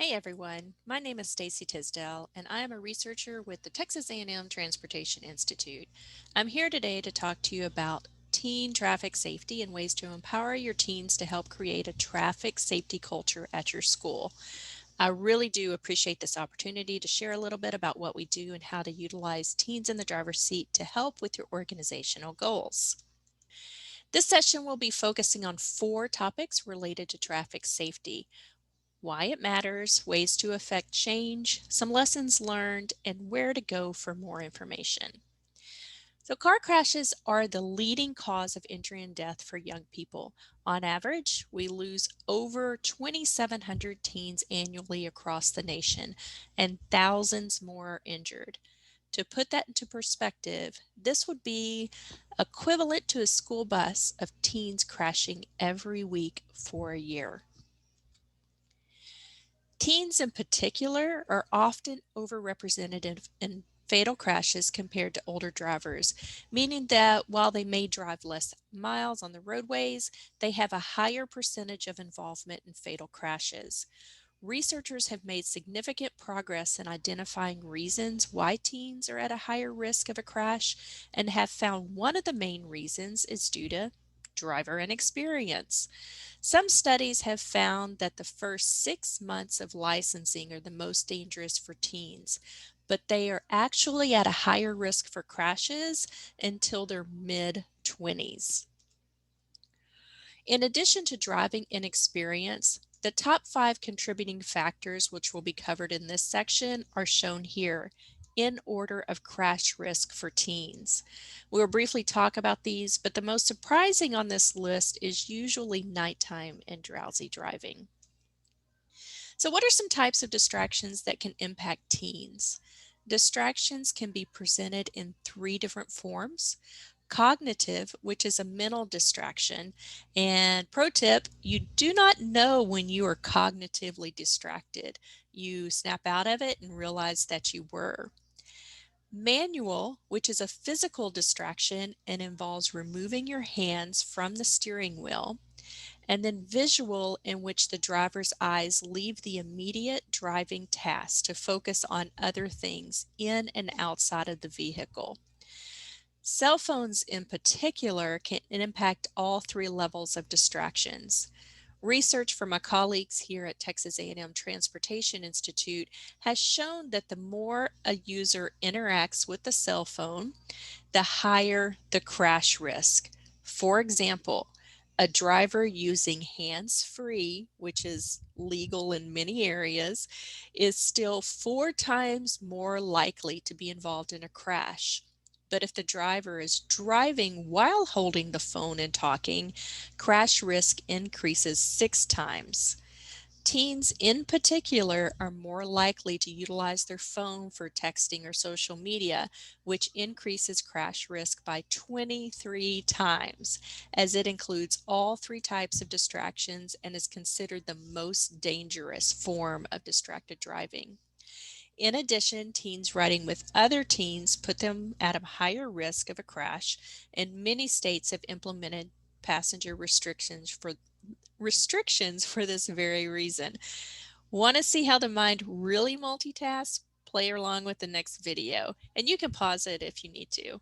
Hey everyone, my name is Stacy Tisdale and I am a researcher with the Texas A&M Transportation Institute. I'm here today to talk to you about teen traffic safety and ways to empower your teens to help create a traffic safety culture at your school. I really do appreciate this opportunity to share a little bit about what we do and how to utilize teens in the driver's seat to help with your organizational goals. This session will be focusing on 4 topics related to traffic safety: why it matters, ways to affect change, some lessons learned, and where to go for more information. So, car crashes are the leading cause of injury and death for young people. On average, we lose over 2,700 teens annually across the nation, and thousands more are injured. To put that into perspective, this would be equivalent to a school bus of teens crashing every week for a year. Teens in particular are often overrepresented in fatal crashes compared to older drivers, meaning that while they may drive less miles on the roadways, they have a higher percentage of involvement in fatal crashes. Researchers have made significant progress in identifying reasons why teens are at a higher risk of a crash and have found one of the main reasons is due to driver inexperience. Some studies have found that the first 6 months of licensing are the most dangerous for teens, but they are actually at a higher risk for crashes until their mid 20s. In addition to driving inexperience, the top 5 contributing factors, which will be covered in this section, are shown here in order of crash risk for teens. We'll briefly talk about these, but the most surprising on this list is usually nighttime and drowsy driving. So, what are some types of distractions that can impact teens? Distractions can be presented in 3 different forms: cognitive, which is a mental distraction. And pro tip, you do not know when you are cognitively distracted. You snap out of it and realize that you were. Manual, which is a physical distraction and involves removing your hands from the steering wheel. And then visual, in which the driver's eyes leave the immediate driving task to focus on other things in and outside of the vehicle. Cell phones in particular can impact all 3 levels of distractions. Research from my colleagues here at Texas A&M Transportation Institute has shown that the more a user interacts with the cell phone, the higher the crash risk. For example, a driver using hands-free, which is legal in many areas, is still 4 times more likely to be involved in a crash. But if the driver is driving while holding the phone and talking, crash risk increases 6 times. Teens in particular are more likely to utilize their phone for texting or social media, which increases crash risk by 23 times, as it includes all 3 types of distractions and is considered the most dangerous form of distracted driving. In addition, teens riding with other teens put them at a higher risk of a crash, and many states have implemented passenger restrictions for this very reason. Want to see how the mind really multitasks? Play along with the next video, and you can pause it if you need to.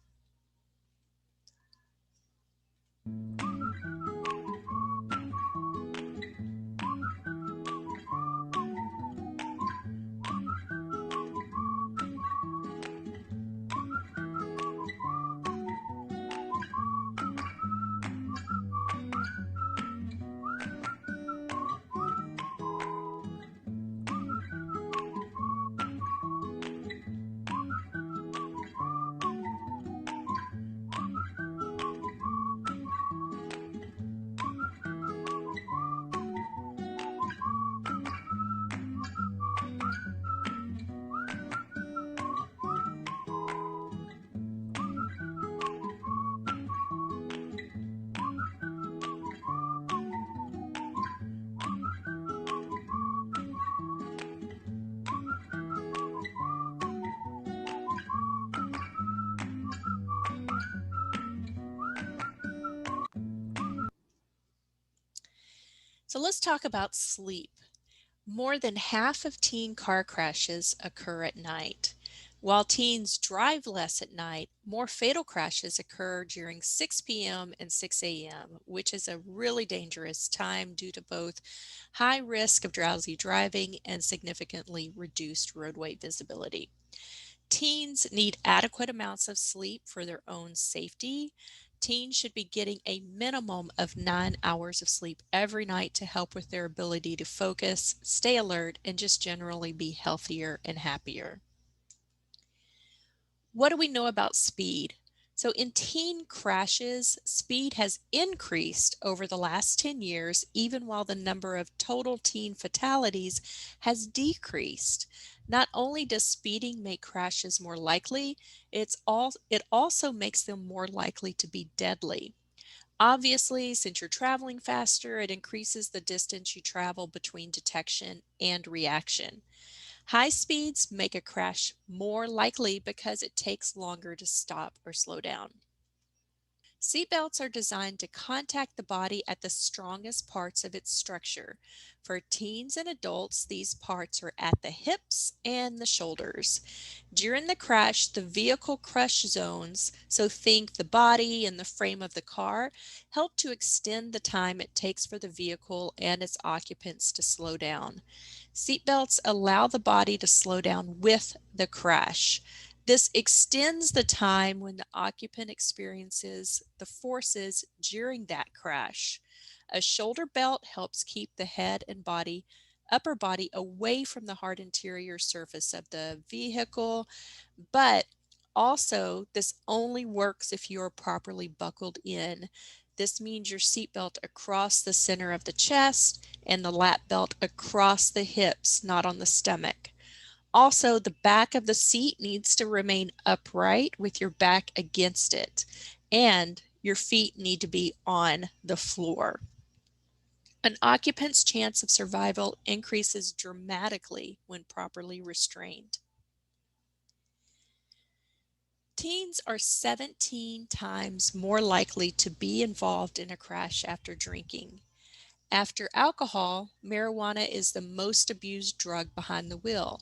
So let's talk about sleep. More than half of teen car crashes occur at night. While teens drive less at night, more fatal crashes occur during 6 p.m. and 6 a.m., which is a really dangerous time due to both high risk of drowsy driving and significantly reduced roadway visibility. Teens need adequate amounts of sleep for their own safety. Teens should be getting a minimum of 9 hours of sleep every night to help with their ability to focus, stay alert, and just generally be healthier and happier. What do we know about speed? So, in teen crashes, speed has increased over the last 10 years, even while the number of total teen fatalities has decreased. Not only does speeding make crashes more likely, it also makes them more likely to be deadly. Obviously, since you're traveling faster, it increases the distance you travel between detection and reaction. High speeds make a crash more likely because it takes longer to stop or slow down. Seatbelts are designed to contact the body at the strongest parts of its structure. For teens and adults, these parts are at the hips and the shoulders. During the crash, the vehicle crush zones, so think the body and the frame of the car, help to extend the time it takes for the vehicle and its occupants to slow down. Seatbelts allow the body to slow down with the crash. This extends the time when the occupant experiences the forces during that crash. A shoulder belt helps keep the head and upper body away from the hard interior surface of the vehicle, but also this only works if you are properly buckled in. This means your seatbelt across the center of the chest and the lap belt across the hips, not on the stomach. Also, the back of the seat needs to remain upright with your back against it, and your feet need to be on the floor. An occupant's chance of survival increases dramatically when properly restrained. Teens are 17 times more likely to be involved in a crash after drinking. After alcohol, marijuana is the most abused drug behind the wheel,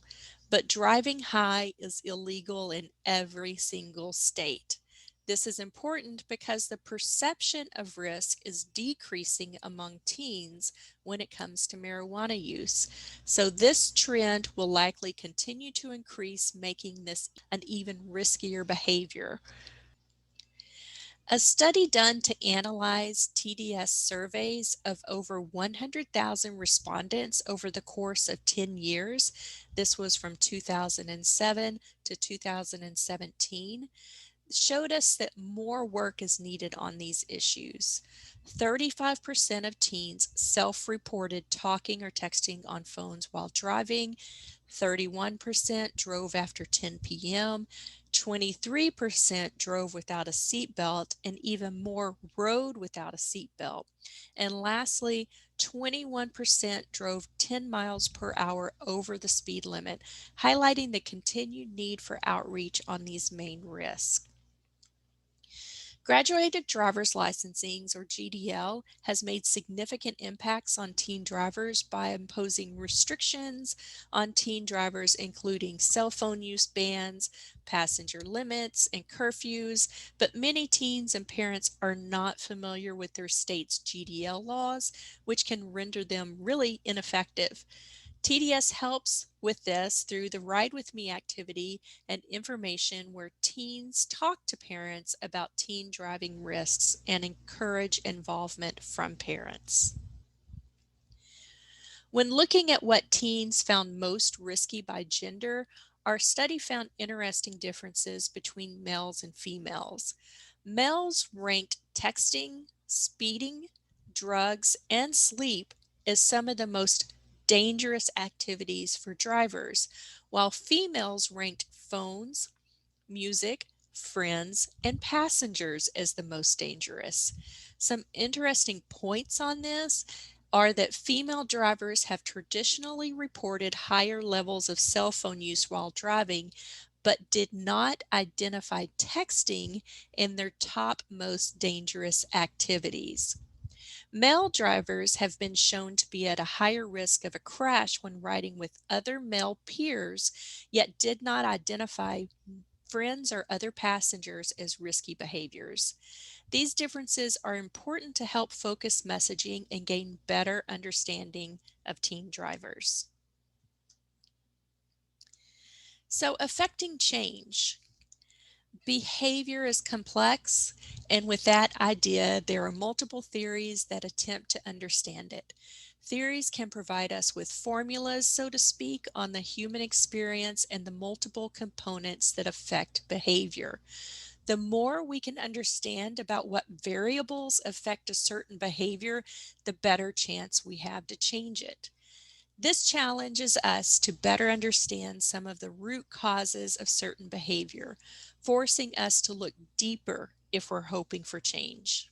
but driving high is illegal in every single state. This is important because the perception of risk is decreasing among teens when it comes to marijuana use. So, this trend will likely continue to increase, making this an even riskier behavior. A study done to analyze TDS surveys of over 100,000 respondents over the course of 10 years, this was from 2007 to 2017, showed us that more work is needed on these issues. 35% of teens self reported talking or texting on phones while driving, 31% drove after 10 p.m., 23% drove without a seatbelt, and even more rode without a seatbelt. And lastly, 21% drove 10 miles per hour over the speed limit, highlighting the continued need for outreach on these main risks. Graduated driver's licensing, or GDL, has made significant impacts on teen drivers by imposing restrictions on teen drivers, including cell phone use bans, passenger limits, and curfews. But many teens and parents are not familiar with their state's GDL laws, which can render them really ineffective. TDS helps with this through the Ride With Me activity and information where teens talk to parents about teen driving risks and encourage involvement from parents. When looking at what teens found most risky by gender, our study found interesting differences between males and females. Males ranked texting, speeding, drugs, and sleep as some of the most dangerous activities for drivers, while females ranked phones, music, friends, and passengers as the most dangerous. Some interesting points on this are that female drivers have traditionally reported higher levels of cell phone use while driving, but did not identify texting in their top most dangerous activities. Male drivers have been shown to be at a higher risk of a crash when riding with other male peers, yet did not identify friends or other passengers as risky behaviors. These differences are important to help focus messaging and gain better understanding of teen drivers. So, affecting change. Behavior is complex, and with that idea, there are multiple theories that attempt to understand it. Theories can provide us with formulas, so to speak, on the human experience and the multiple components that affect behavior. The more we can understand about what variables affect a certain behavior, the better chance we have to change it. This challenges us to better understand some of the root causes of certain behavior, forcing us to look deeper if we're hoping for change.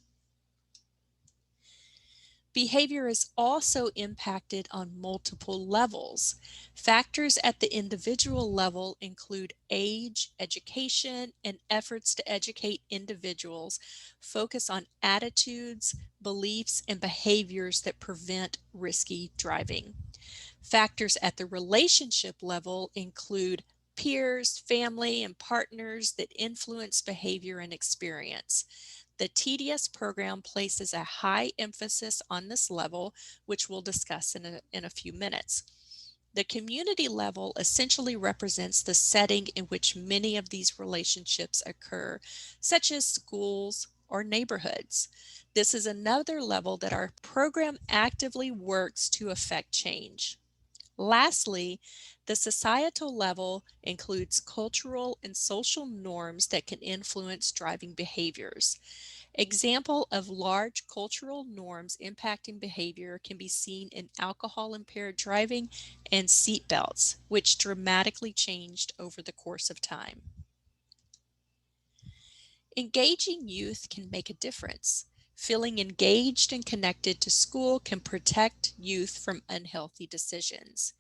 Behavior is also impacted on multiple levels. Factors at the individual level include age, education, and efforts to educate individuals focus on attitudes, beliefs, and behaviors that prevent risky driving. Factors at the relationship level include peers, family, and partners that influence behavior and experience. The TDS program places a high emphasis on this level, which we'll discuss in a few minutes. The community level essentially represents the setting in which many of these relationships occur, such as schools or neighborhoods. This is another level that our program actively works to affect change. Lastly, the societal level includes cultural and social norms that can influence driving behaviors. Example of large cultural norms impacting behavior can be seen in alcohol impaired driving and seat belts, which dramatically changed over the course of time. Engaging youth can make a difference. Feeling engaged and connected to school can protect youth from unhealthy decisions.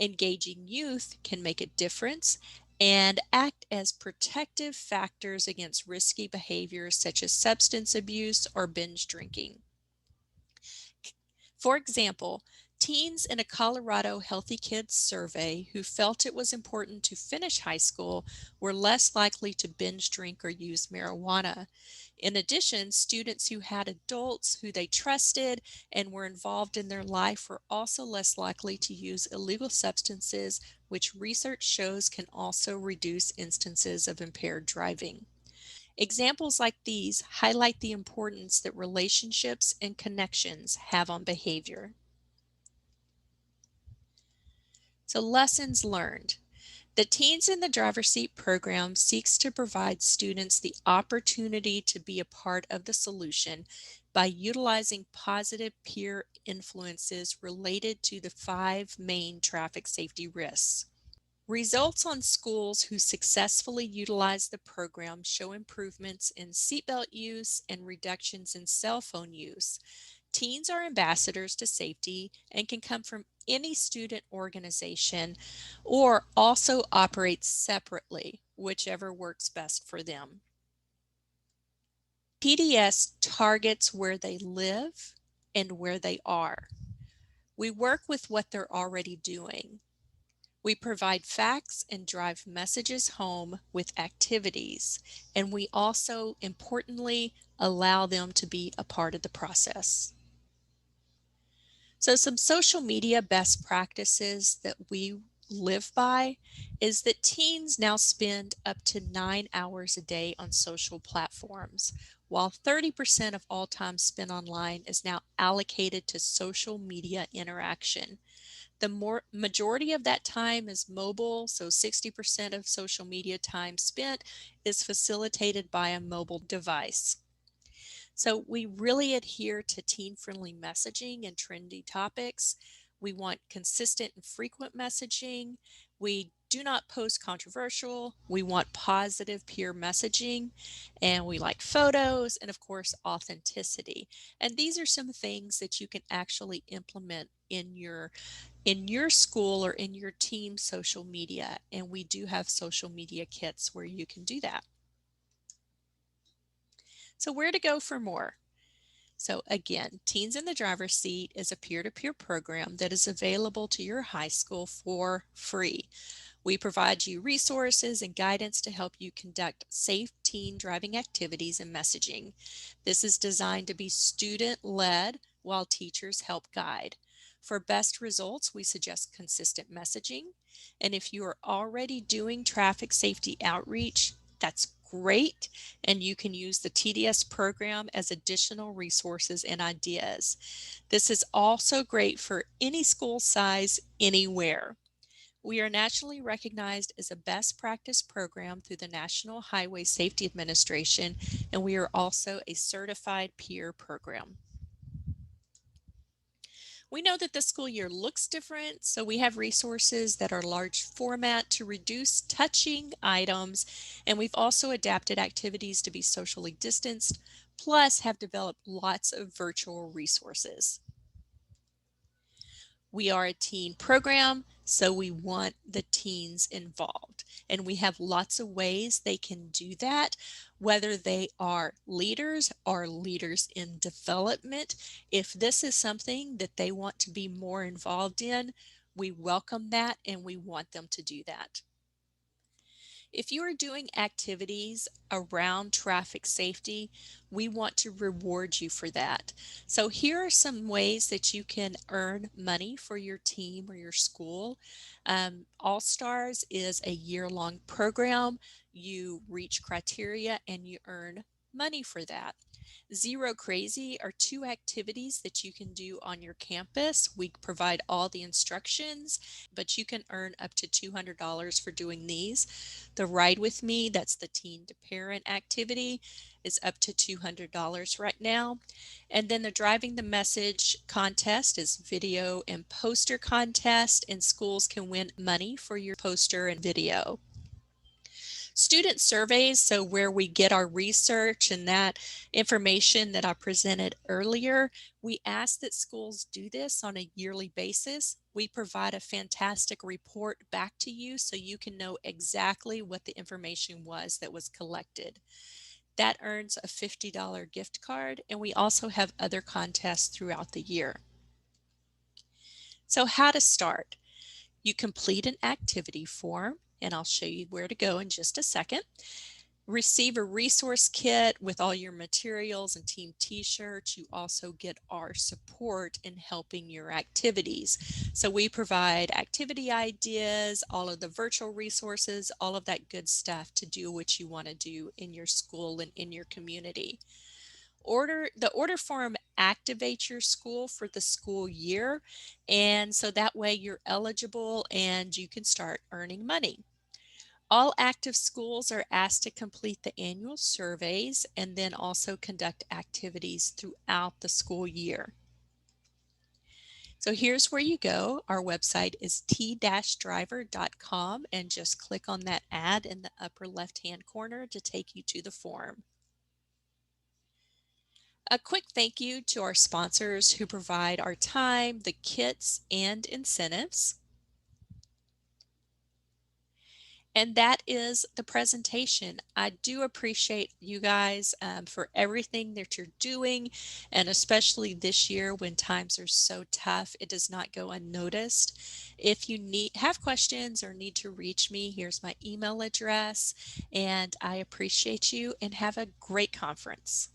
Engaging youth can make a difference and act as protective factors against risky behaviors such as substance abuse or binge drinking. For example, teens in a Colorado Healthy Kids survey who felt it was important to finish high school were less likely to binge drink or use marijuana. In addition, students who had adults who they trusted and were involved in their life were also less likely to use illegal substances, which research shows can also reduce instances of impaired driving. Examples like these highlight the importance that relationships and connections have on behavior. So, lessons learned. The Teens in the Driver's Seat program seeks to provide students the opportunity to be a part of the solution by utilizing positive peer influences related to the five main traffic safety risks. Results on schools who successfully utilize the program show improvements in seatbelt use and reductions in cell phone use. Teens are ambassadors to safety and can come from any student organization or also operate separately, whichever works best for them. TDS targets where they live and where they are. We work with what they're already doing. We provide facts and drive messages home with activities, and we also, importantly, allow them to be a part of the process. So, some social media best practices that we live by is that teens now spend up to 9 hours a day on social platforms, while 30% of all time spent online is now allocated to social media interaction. The majority of that time is mobile, so 60% of social media time spent is facilitated by a mobile device. So we really adhere to teen-friendly messaging and trendy topics. We want consistent and frequent messaging. We do not post controversial. We want positive peer messaging, and we like photos and, of course, authenticity. And these are some things that you can actually implement in your school or in your team social media, and we do have social media kits where you can do that. So where to go for more? So again, Teens in the Driver's Seat is a peer-to-peer program that is available to your high school for free. We provide you resources and guidance to help you conduct safe teen driving activities and messaging. This is designed to be student-led while teachers help guide. For best results, we suggest consistent messaging. And if you are already doing traffic safety outreach, that's great. And you can use the TDS program as additional resources and ideas. This is also great for any school size, anywhere. We are nationally recognized as a best practice program through the National Highway Safety Administration, and we are also a certified peer program. We know that the school year looks different, so we have resources that are large format to reduce touching items, and we've also adapted activities to be socially distanced, plus have developed lots of virtual resources. We are a teen program, so we want the teens involved. And we have lots of ways they can do that, whether they are leaders or leaders in development. If this is something that they want to be more involved in, we welcome that and we want them to do that. If you are doing activities around traffic safety, we want to reward you for that. So here are some ways that you can earn money for your team or your school. All Stars is a year-long program. You reach criteria and you earn money for that. Zero Crazy are two activities that you can do on your campus. We provide all the instructions, but you can earn up to $200 for doing these. The Ride With Me, that's the teen to parent activity, is up to $200 right now. And then the Driving the Message contest is video and poster contest, and schools can win money for your poster and video. Student surveys, so where we get our research and that information that I presented earlier, we ask that schools do this on a yearly basis. We provide a fantastic report back to you so you can know exactly what the information was that was collected. That earns a $50 gift card, and we also have other contests throughout the year. So how to start? You complete an activity form, and I'll show you where to go in just a second. Receive a resource kit with all your materials and team t-shirts. You also get our support in helping your activities. So we provide activity ideas, all of the virtual resources, all of that good stuff to do what you want to do in your school and in your community. The order form activates your school for the school year, and so that way you're eligible and you can start earning money. All active schools are asked to complete the annual surveys and then also conduct activities throughout the school year. So here's where you go. Our website is t-driver.com, and just click on that ad in the upper left-hand corner to take you to the form. A quick thank you to our sponsors who provide our time, the kits, and incentives. And that is the presentation. I do appreciate you guys for everything that you're doing, and especially this year when times are so tough, it does not go unnoticed. If you have questions or need to reach me, here's my email address, and I appreciate you and have a great conference.